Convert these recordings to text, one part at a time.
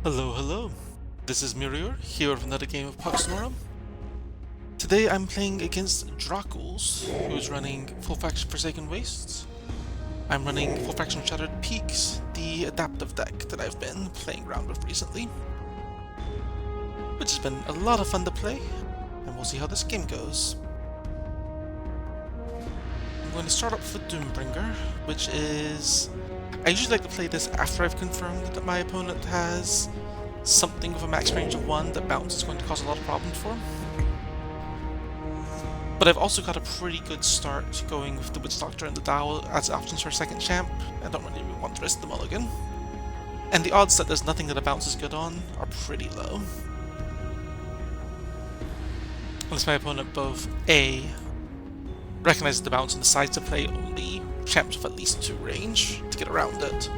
Hello, hello. This is Mirior, here with another game of Pucksnorum. Today I'm playing against Drakuls, who's running Full Faction Forsaken Wastes. I'm running Full Faction Shattered Peaks, the adaptive deck that I've been playing around with recently. Which has been a lot of fun to play, and we'll see how this game goes. I'm going to start off with Doombringer, which is... I usually like to play this after I've confirmed that my opponent has something with a max range of 1 that bounce is going to cause a lot of problems for him. But I've also got a pretty good start going with the Witch Doctor and the Dow as options for a second champ. I don't really want to risk the mulligan. And the odds that there's nothing that a bounce is good on are pretty low. Unless my opponent both A, recognizes the bounce and decides to play only champs with at least 2 range to get around it,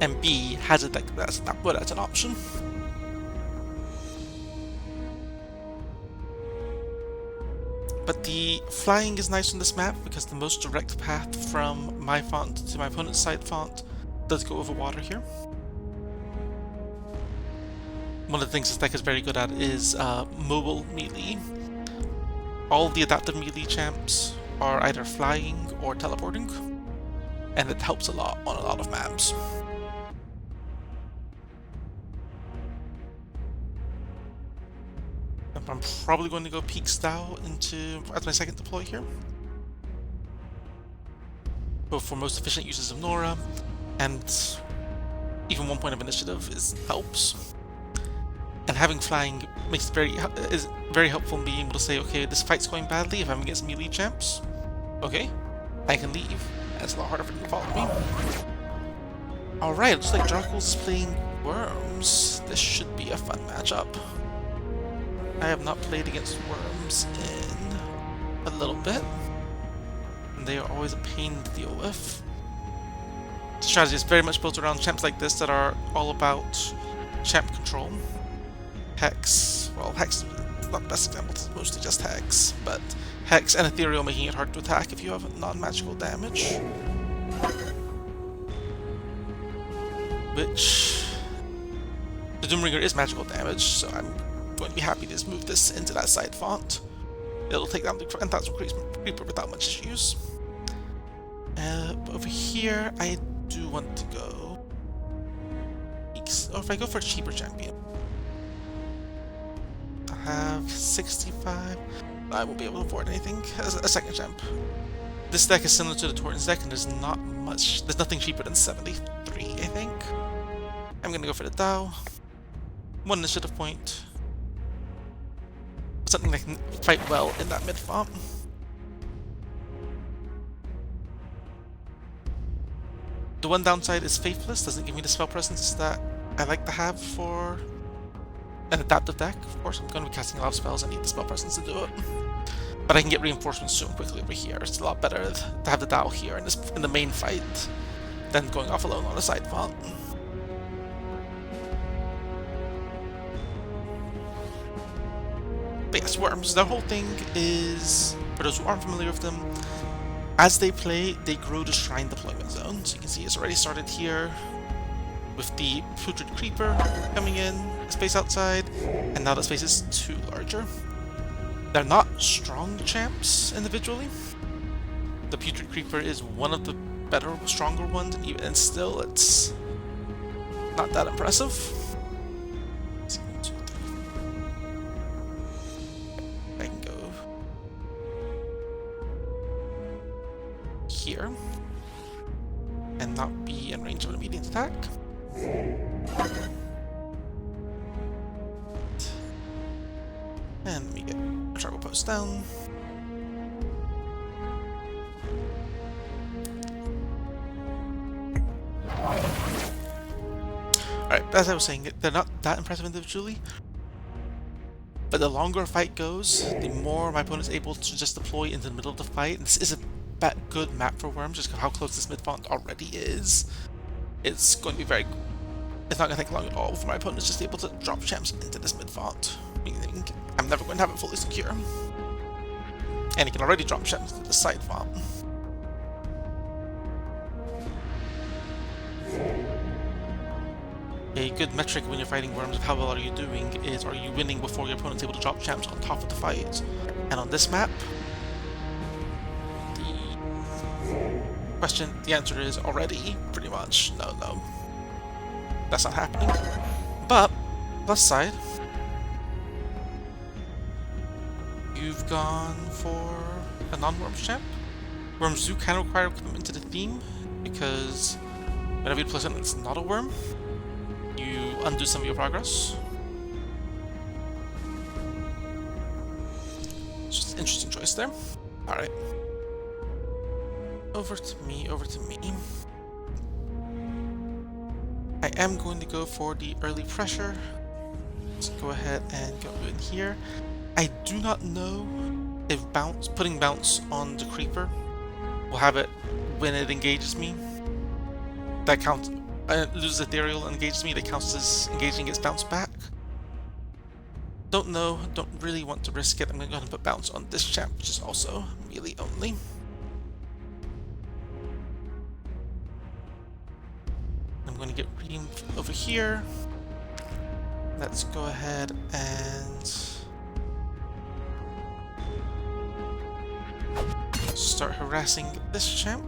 and B, has a deck that's not good as an option. But the flying is nice on this map because the most direct path from my font to my opponent's side font does go over water here. One of the things this deck is very good at is mobile melee. All of the adaptive melee champs are either flying or teleporting, and it helps a lot on a lot of maps. I'm probably going to go Peaks Dow as my second deploy here, both for most efficient uses of Nora, and even 1 point of initiative helps. And having flying makes it is very helpful in being able to say, okay, this fight's going badly if I'm against melee champs. Okay, I can leave. And it's a lot harder for them to follow me. Alright, looks like Drakuls is playing Worms. This should be a fun matchup. I have not played against Worms in a little bit, and they are always a pain to deal with. The strategy is very much built around champs like this that are all about champ control. Hex, well, Hex is not the best example, it's mostly just Hex, but Hex and Ethereal making it hard to attack if you have non-magical damage. Which... the Doombringer is magical damage, so I'm going to be happy to just move this into that side font. It'll take down the Phantasmal Creeper without much issues. But over here, I do want to go... or if I go for a cheaper champion. I have 65. I won't be able to afford anything as a second champ. This deck is similar to the Torton's deck, and there's nothing cheaper than 73, I think. I'm gonna go for the Dow. 1 initiative point. Something that can fight well in that mid font. The one downside is Faithless, doesn't give me the spell presence that I like to have for an adaptive deck. Of course, I'm going to be casting a lot of spells, I need the spell presence to do it. But I can get reinforcements soon quickly over here. It's a lot better to have the Dow here in the main fight than going off alone on a side font. But yes, Worms. Their whole thing is, for those who aren't familiar with them, as they play, they grow the Shrine deployment zone. So you can see it's already started here with the Putrid Creeper coming in, space outside, and now that space is 2 larger. They're not strong champs individually. The Putrid Creeper is one of the better, stronger ones, and still it's not that impressive. I can go here and not be in range of an immediate attack. And we get a Drago post down. Alright, as I was saying, they're not that impressive individually, but the longer a fight goes, the more my opponent is able to just deploy into the middle of the fight. And this is a good map for Worms, just how close this mid font already is. It's going to be it's not going to take long at all for my opponent to just able to drop champs into this mid font, meaning I'm never going to have it fully secure. And he can already drop champs into the side font. A a good metric when you're fighting worms of how well are you doing is, are you winning before your opponent's able to drop champs on top of the fight? And on this map, the answer is already pretty much no. That's not happening. But plus side, you've gone for a non-worms champ. Worms do kind of require commitment to the theme, because whenever you play something that's not a worm, you undo some of your progress. It's just an interesting choice there. Alright. Over to me. I am going to go for the early pressure. Let's go ahead and go in here. I do not know if putting bounce on the creeper will have it when it engages me. That counts. Loses ethereal and engages me. That counts as engaging its bounce back. Don't know. Don't really want to risk it. I'm going to go ahead and put bounce on this champ, which is also melee only. I'm going to get Redeem over here. Let's go ahead and start harassing this champ.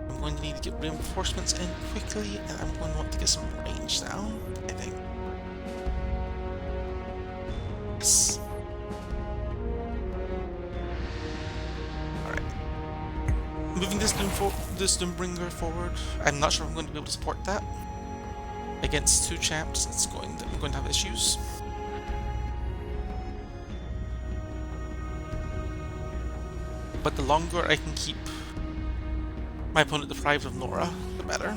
I'm going to need to get reinforcements in quickly, and I'm going to want to get some range down, I think. Yes. Alright. Moving this Doombringer forward, I'm not sure if I'm going to be able to support that. Against two champs, I'm going to have issues. But the longer I can keep my opponent deprived of Nora, the better.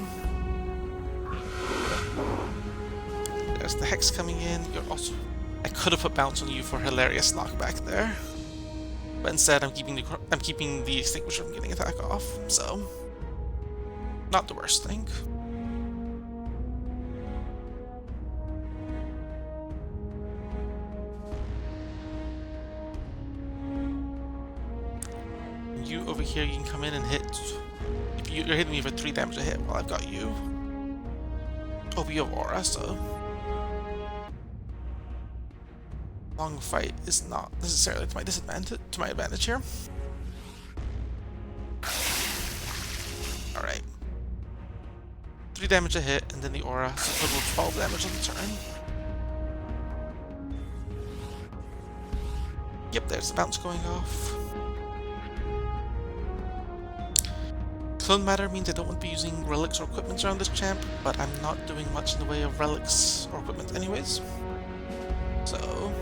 There's the Hex coming in. I could have put bounce on you for hilarious knockback there, but instead I'm keeping the Extinguisher from getting attack off. So, not the worst thing. You over here, you can come in and hit. You're hitting me for 3 damage a hit while I've got you. Oh, you have aura, so long fight is not necessarily to my advantage here. Alright. 3 damage a hit, and then the aura, so total of 12 damage on the turn. Yep, there's the bounce going off. Clone matter means I don't want to be using relics or equipment around this champ, but I'm not doing much in the way of relics or equipment anyways. So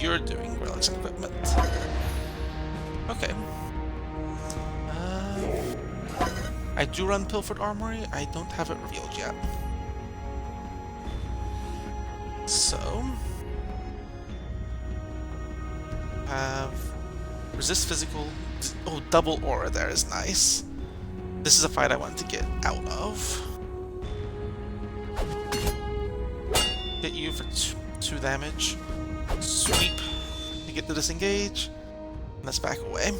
you're doing relics and equipment. Okay. I do run Pilfered Armory, I don't have it revealed yet. So have resist physical. Oh, double aura there is nice. This is a fight I want to get out of. Hit you for 2 damage. Sweep to get to disengage. And let's back away.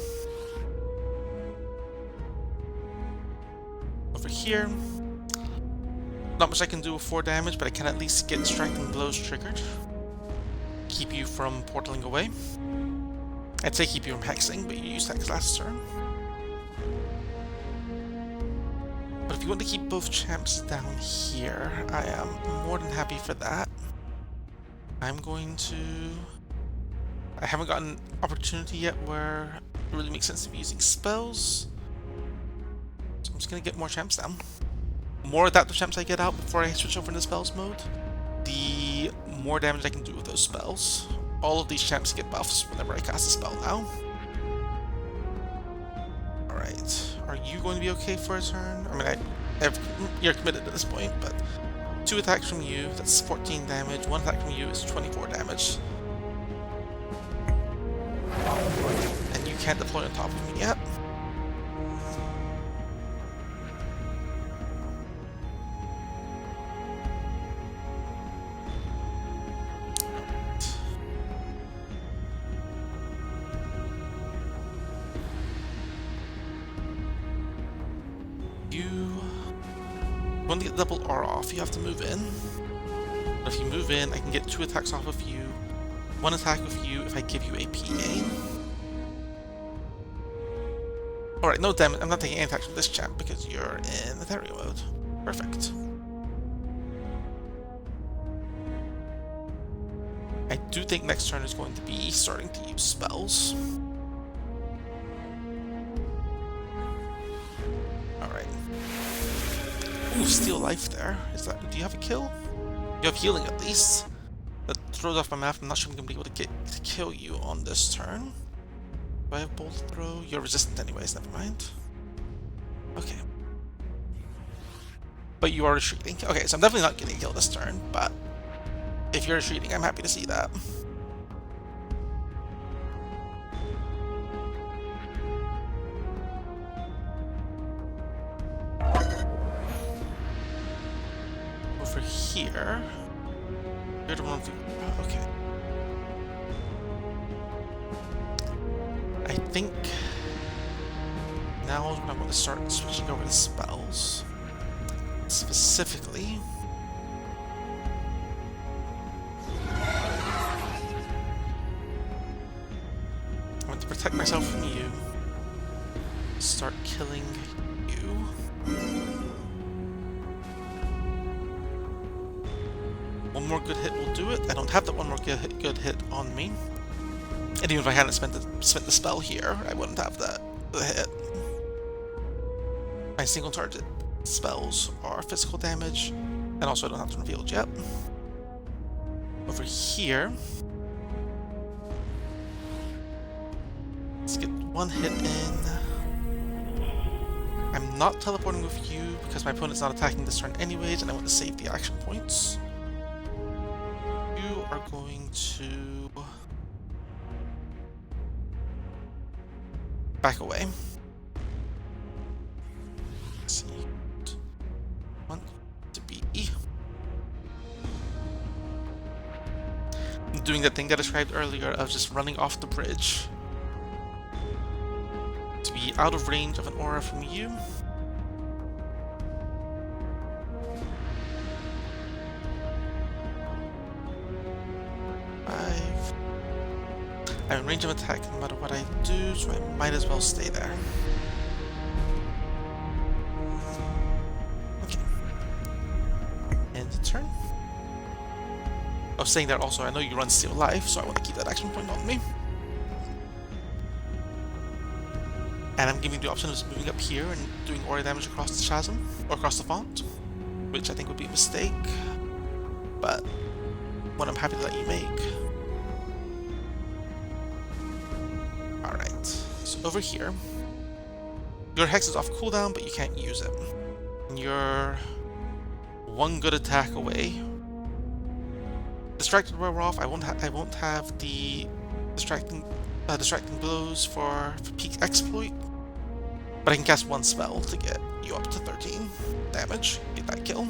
Over here. Not much I can do with 4 damage, but I can at least get striking blows triggered. Keep you from portaling away. I'd say keep you from hexing, but you used hex last turn. But if you want to keep both champs down here, I am more than happy for that. I'm going to... I haven't gotten an opportunity yet where it really makes sense to be using spells. So I'm just going to get more champs down. More adaptive champs I get out before I switch over into spells mode, the more damage I can do with those spells. All of these champs get buffs whenever I cast a spell now. Alright, are you going to be okay for a turn? I mean, you're committed at this point, but 2 attacks from you, that's 14 damage. 1 attack from you is 24 damage. And you can't deploy on top of me yet. want to get the double R off, you have to move in. But if you move in, I can get 2 attacks off of you, 1 attack with you if I give you AP gain. Alright, no damage. I'm not taking any attacks from this champ because you're in Ethereal mode. Perfect. I do think next turn is going to be starting to use spells. Alright. Ooh, steal life there. Is that? Do you have a kill? You have healing at least. That throws off my map. I'm not sure I'm going to be able to kill you on this turn. Do I have bolt throw? You're resistant anyways, never mind. Okay. But you are retreating. Okay, so I'm definitely not getting killed this turn, but if you're retreating, I'm happy to see that. Over here... You're the one who... Okay. I think now is when I'm going to start switching over to spells. Specifically, I want to protect myself from you. Start killing you. One more good hit will do it. I don't have that one more good hit on me. And even if I hadn't spent the spell here, I wouldn't have the hit. My single target spells are physical damage, and also I don't have to reveal it yet. Over here, let's get 1 hit in. I'm not teleporting with you because my opponent's not attacking this turn anyways, and I want to save the action points. You are going to back away. Let's see. Want to be doing that thing that I described earlier of just running off the bridge. To be out of range of an aura from you. I'm in range of attack no matter what I do, so I might as well stay there. Okay. End the turn. I was saying that also, I know you run Steal Life, so I want to keep that action point on me. And I'm giving you the option of moving up here and doing aura damage across the chasm, or across the font, which I think would be a mistake, but one I'm happy to let you make. Alright, so over here, your Hex is off cooldown, but you can't use it. And you're 1 good attack away. Distracted wear off, I won't have the distracting blows for peak exploit, but I can cast 1 spell to get you up to 13 damage, get that kill.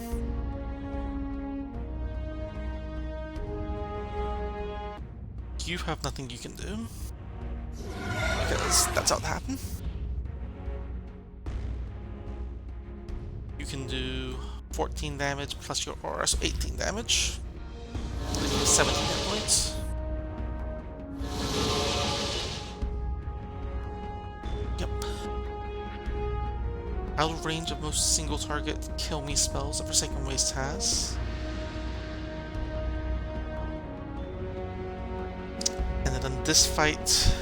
You have nothing you can do, because that's how it happened. You can do 14 damage plus your aura, so 18 damage. 17 hit points. Yep. Out of range of most single target kill me spells that Forsaken Waste has. And then on this fight,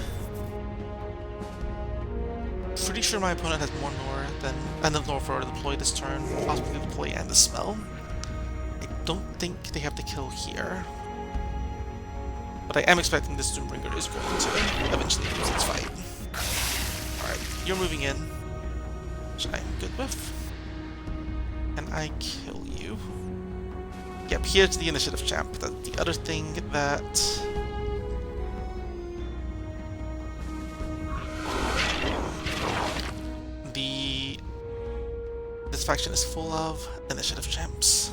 pretty sure my opponent has more Nora than enough Nora for to deploy this turn, possibly deploy and the spell. I don't think they have the kill here. But I am expecting this Doombringer is going to eventually lose its fight. Alright, you're moving in, which I'm good with. And I kill you. Yep, here's the initiative champ. The other thing that... This faction is full of initiative champs.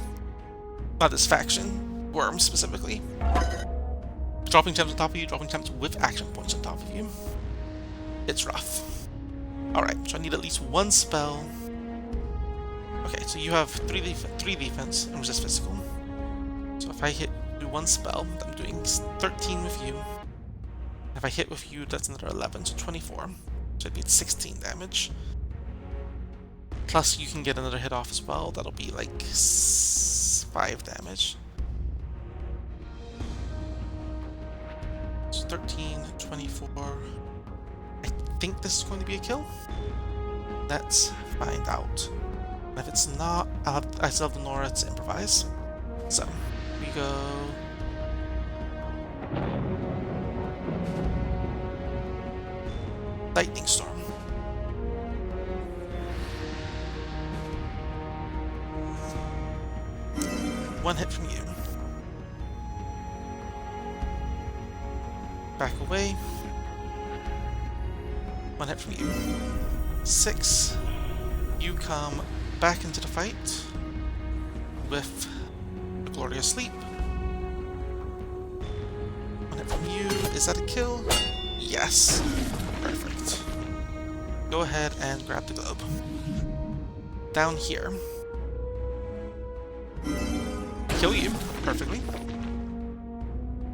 Not this faction, worms specifically. Dropping gems on top of you, dropping gems with action points on top of you. It's rough. Alright, so I need at least 1 spell Okay, so you have 3 defense and resist physical. So if I do 1 spell, I'm doing 13 with you. If I hit with you, that's another 11, so 24. So I need 16 damage. Plus you can get another hit off as well, that'll be like 5 damage. So 13, 24. I think this is going to be a kill. Let's find out. And if it's not, I still have the Nora to improvise. So, we go... Lightning Storm. One hit from you. Back away. One hit from you. 6. You come back into the fight with the Glorious Sleep. One hit from you. Is that a kill? Yes. Perfect. Go ahead and grab the globe. Down here. Kill you perfectly.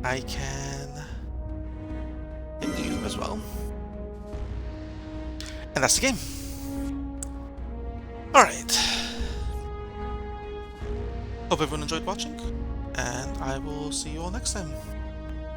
I can hit you as well. And that's the game. Alright. Hope everyone enjoyed watching, and I will see you all next time.